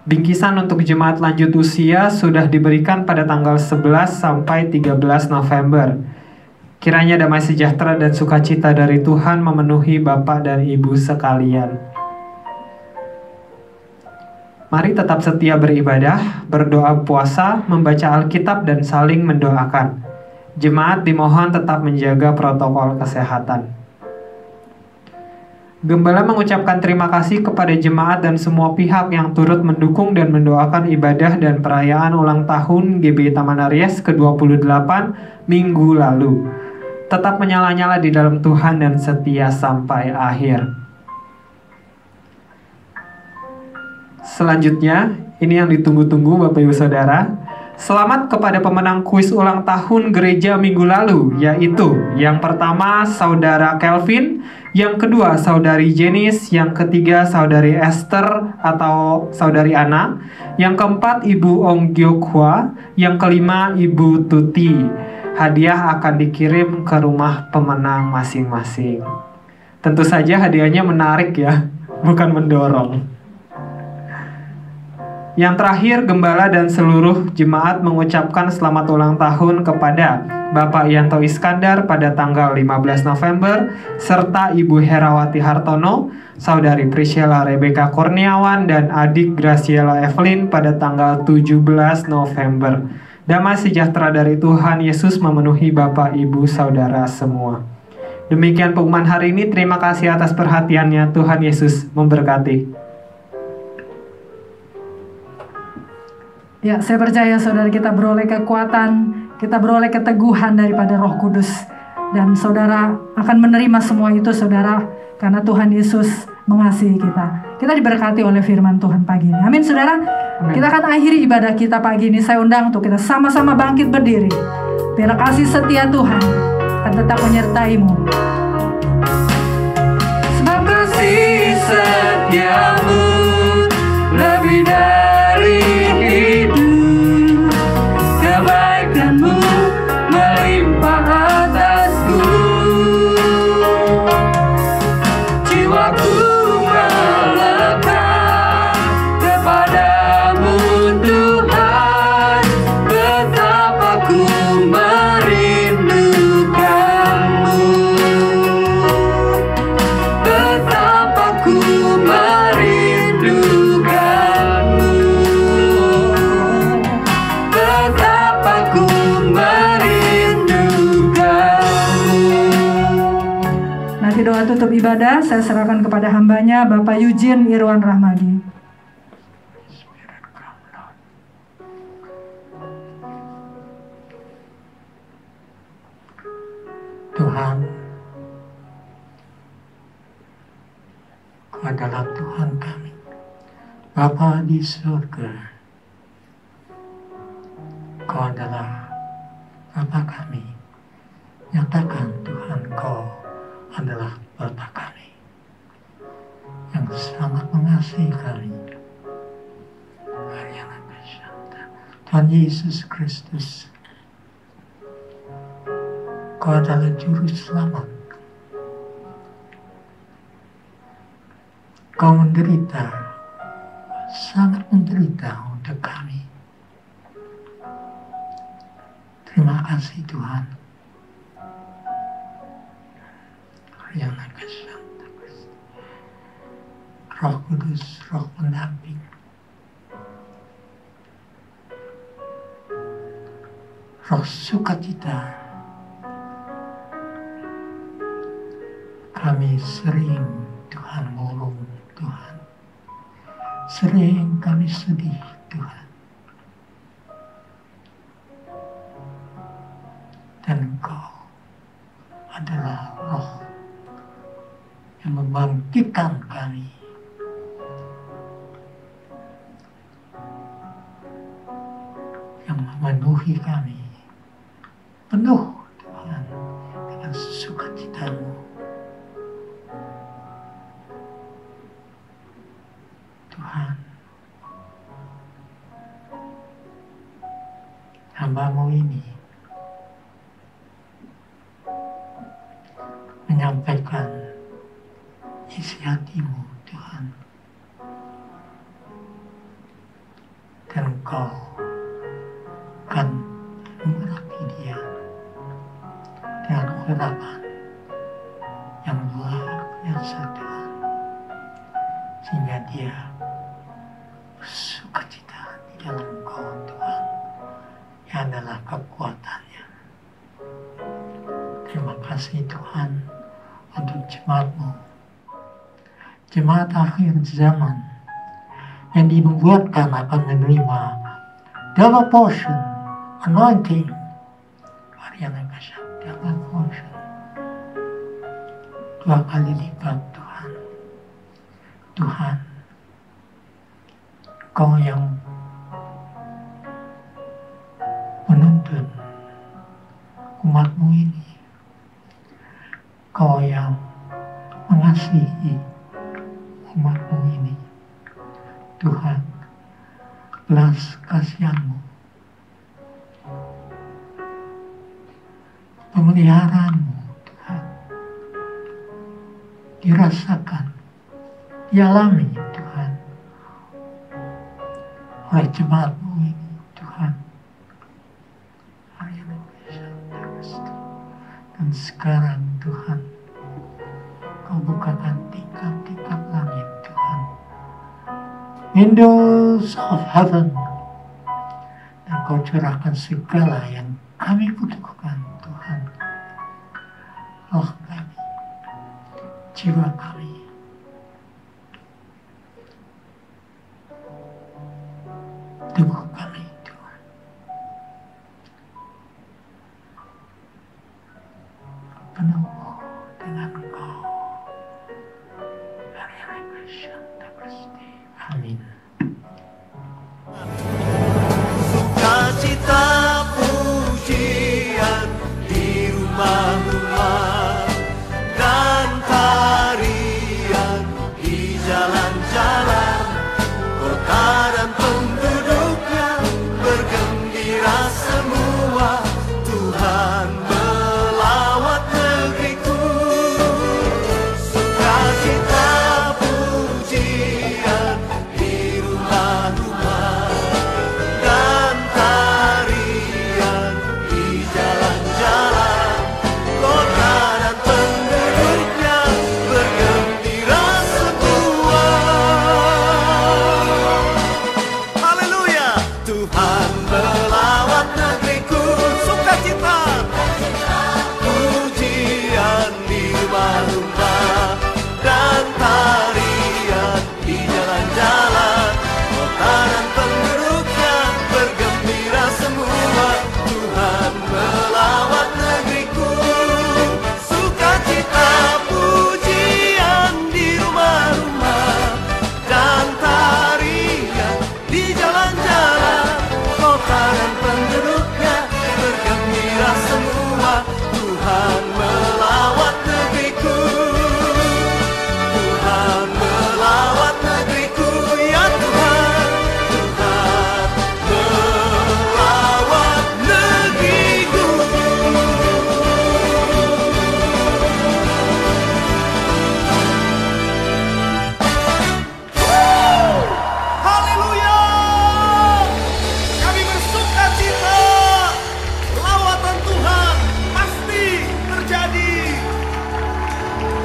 Speaker 5: Bingkisan untuk jemaat lanjut usia sudah diberikan pada tanggal 11 sampai 13 November. Kiranya damai sejahtera dan sukacita dari Tuhan memenuhi Bapak dan Ibu sekalian. Mari tetap setia beribadah, berdoa puasa, membaca Alkitab dan saling mendoakan. Jemaat dimohon tetap menjaga protokol kesehatan. Gembala mengucapkan terima kasih kepada jemaat dan semua pihak yang turut mendukung dan mendoakan ibadah dan perayaan ulang tahun GBI Taman Aries ke-28 minggu lalu. Tetap menyala-nyala di dalam Tuhan dan setia sampai akhir. Selanjutnya, ini yang ditunggu-tunggu Bapak Ibu Saudara. Selamat kepada pemenang kuis ulang tahun gereja minggu lalu, yaitu yang pertama Saudara Kelvin, yang kedua Saudari Jenis, yang ketiga Saudari Esther atau Saudari Ana, yang keempat Ibu Ong Gyokhwa, yang kelima Ibu Tuti. Hadiah akan dikirim ke rumah pemenang masing-masing. Tentu saja hadiahnya menarik ya, bukan mendorong. Yang terakhir, Gembala dan seluruh jemaat mengucapkan selamat ulang tahun kepada Bapak Yanto Iskandar pada tanggal 15 November, serta Ibu Herawati Hartono, Saudari Priscilla Rebecca Kurniawan, dan adik Graciela Evelyn pada tanggal 17 November. Damai sejahtera dari Tuhan Yesus memenuhi Bapak, Ibu, Saudara semua. Demikian pengumuman hari ini. Terima kasih atas perhatiannya. Tuhan Yesus memberkati.
Speaker 2: Ya, saya percaya saudara kita beroleh kekuatan, kita beroleh keteguhan daripada Roh Kudus. Dan saudara akan menerima semua itu saudara, karena Tuhan Yesus mengasihi kita. Kita diberkati oleh firman Tuhan pagi ini. Amin saudara. Amin. Kita akan akhiri ibadah kita pagi ini. Saya undang untuk kita sama-sama bangkit berdiri. Biar kasih setia Tuhan akan tetap menyertai-mu. Sebab kasih setiamu lebih dari hidup, kebaikanmu melimpah atasku. Jiwaku melekat kepadamu Tuhan, betapa ku merindukanmu, betapa ku merindukanmu, betapa ku merindukanmu. Nanti doa tutup ibadah saya serahkan kepada hambanya Bapak Eugene Irwan Rahmadi.
Speaker 7: Tuhan, Kau adalah Tuhan kami, Bapa di surga. Kau adalah Bapa kami. Nyatakan Tuhan, Kau adalah Bapa kami yang sangat mengasihi kami. Tuhan Yesus Kristus, Kau adalah Juru Selamat. Kau menderita, sangat menderita untuk kami. Terima kasih Tuhan. Roh Kudus, Roh pendamping, Roh sukacita. Kami sering Tuhan murung Tuhan, sering kami sedih Tuhan, dan Engkau adalah Roh yang membangkitkan kami, yang memenuhi kami penuh Tuhan dengan sukacita-Mu. Tuhan, hamba-Mu ini menyampaikan isi hati-Mu Tuhan, dan Engkau akan mengurapi dia dengan biasa Tuhan, sehingga dia bersukacita di dalam Engkau Tuhan, yang adalah kekuatannya. Terima kasih Tuhan untuk jemaat-Mu, jemaat akhir zaman yang dinubuatkan akan menerima double portion anointing, double portion, 2 kali lipat Tuhan. Tuhan, Kau yang menuntun umat-Mu ini, Kau yang mengasihi umat-Mu ini, Tuhan, belas kasihan-Mu, pemeliharaan-Mu Tuhan dirasakan, dialami Tuhan oleh jemaat-Mu ini Tuhan. Dan sekarang Tuhan, Kau bukakan tingkap-tingkap langit Tuhan, windows of heaven, dan Kau curahkan segala yang kami butuhkan Tuhan. Roh kami, jiwa kami, tubuh kami Tuhan, penuh dengan Engkau. Amin.
Speaker 8: Sukacita pujian di rumah-rumah dan tarian di jalan-jalan, kota dan penduduknya bergembira semua. Tuhan melawat negeriku. Sukacita pujian di rumah-rumah dan tarian di jalan-jalan, kota dan penduduknya bergembira semua. Haleluya, Tuhan melawat negeriku. Sukacita pujian di rumah-rumah dan tarian di jalan-jalan, kota dan penduduknya bergembira semua. Tuhan melawat negeriku. Sukacita pujian di rumah-rumah dan tarian di jalan-jalan, kota dan penduduknya bergembira semua. Tuhan melawat negeriku. Tuhan melawat negeriku, ya Tuhan. Tuhan melawat negeriku. Haleluya, kami bersukacita. Lawatan Tuhan pasti terjadi.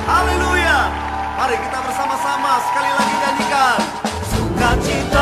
Speaker 8: Haleluya, mari kita bersama-sama sekali lagi nyanyikan. Sukacita